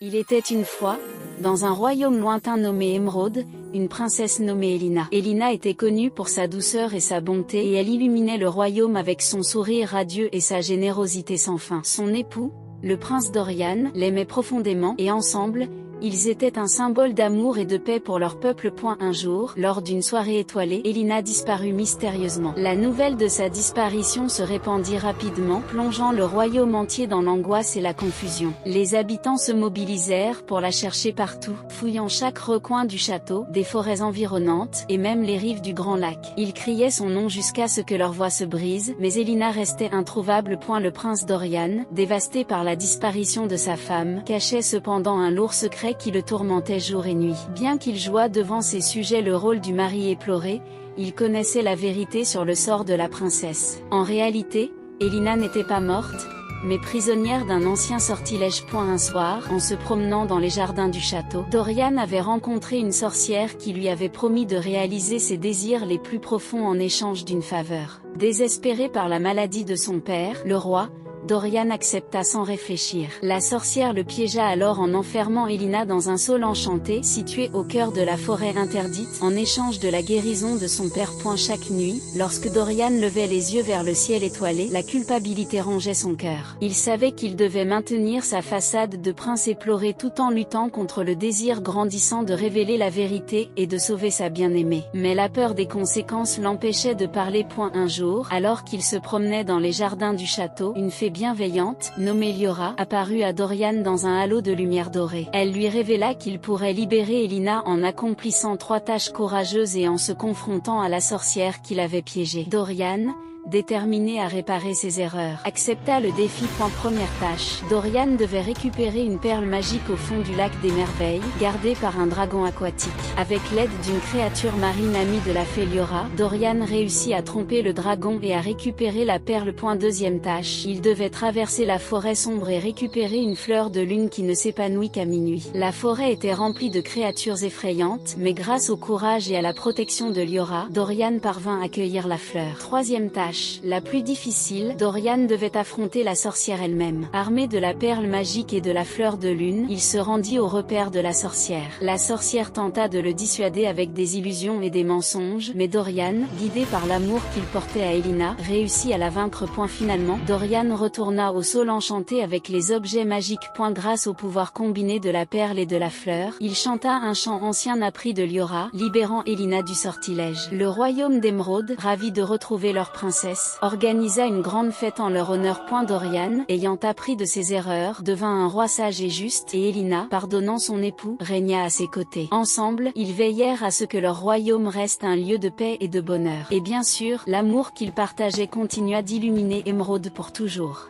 Il était une fois, dans un royaume lointain nommé Émeraude, une princesse nommée Elina. Elina était connue pour sa douceur et sa bonté et elle illuminait le royaume avec son sourire radieux et sa générosité sans fin. Son époux, le prince Dorian, l'aimait profondément et ensemble, ils étaient un symbole d'amour et de paix pour leur peuple. Un jour, lors d'une soirée étoilée, Elina disparut mystérieusement. La nouvelle de sa disparition se répandit rapidement, plongeant le royaume entier dans l'angoisse et la confusion. Les habitants se mobilisèrent pour la chercher partout, fouillant chaque recoin du château, des forêts environnantes, et même les rives du Grand Lac. Ils criaient son nom jusqu'à ce que leur voix se brise, mais Elina restait introuvable. Le prince Dorian, dévasté par la disparition de sa femme, cachait cependant un lourd secret qui le tourmentait jour et nuit. Bien qu'il jouât devant ses sujets le rôle du mari éploré, il connaissait la vérité sur le sort de la princesse. En réalité, Elina n'était pas morte, mais prisonnière d'un ancien sortilège. Un soir, en se promenant dans les jardins du château, Dorian avait rencontré une sorcière qui lui avait promis de réaliser ses désirs les plus profonds en échange d'une faveur. Désespéré par la maladie de son père, le roi, Dorian accepta sans réfléchir. La sorcière le piégea alors en enfermant Elina dans un saule enchanté situé au cœur de la forêt interdite, en échange de la guérison de son père. Chaque nuit, lorsque Dorian levait les yeux vers le ciel étoilé, la culpabilité rongeait son cœur. Il savait qu'il devait maintenir sa façade de prince éploré tout en luttant contre le désir grandissant de révéler la vérité et de sauver sa bien-aimée. Mais la peur des conséquences l'empêchait de parler. Un jour, alors qu'il se promenait dans les jardins du château, une fée bienveillante, nommée Liora, apparut à Dorian dans un halo de lumière dorée. Elle lui révéla qu'il pourrait libérer Elina en accomplissant 3 tâches courageuses et en se confrontant à la sorcière qui l'avait piégé. Dorian, déterminé à réparer ses erreurs, accepta le défi. Première tâche, Dorian devait récupérer une perle magique au fond du lac des merveilles, gardée par un dragon aquatique. Avec l'aide d'une créature marine amie de la fée Liora, Dorian réussit à tromper le dragon et à récupérer la perle. Deuxième tâche, il devait traverser la forêt sombre et récupérer une fleur de lune qui ne s'épanouit qu'à minuit. La forêt était remplie de créatures effrayantes, mais grâce au courage et à la protection de Liora, Dorian parvint à cueillir la fleur. Troisième tâche, la plus difficile, Dorian devait affronter la sorcière elle-même. Armé de la perle magique et de la fleur de lune, il se rendit au repère de la sorcière. La sorcière tenta de le dissuader avec des illusions et des mensonges, mais Dorian, guidé par l'amour qu'il portait à Elina, réussit à la vaincre. Finalement, Dorian retourna au saule enchanté avec les objets magiques. Grâce au pouvoir combiné de la perle et de la fleur, il chanta un chant ancien appris de Liora, libérant Elina du sortilège. Le royaume d'Émeraude, ravi de retrouver leur princesse, organisa une grande fête en leur honneur. Dorian, ayant appris de ses erreurs, devint un roi sage et juste, et Elina, pardonnant son époux, régna à ses côtés. Ensemble, ils veillèrent à ce que leur royaume reste un lieu de paix et de bonheur. Et bien sûr, l'amour qu'ils partageaient continua d'illuminer Émeraude pour toujours.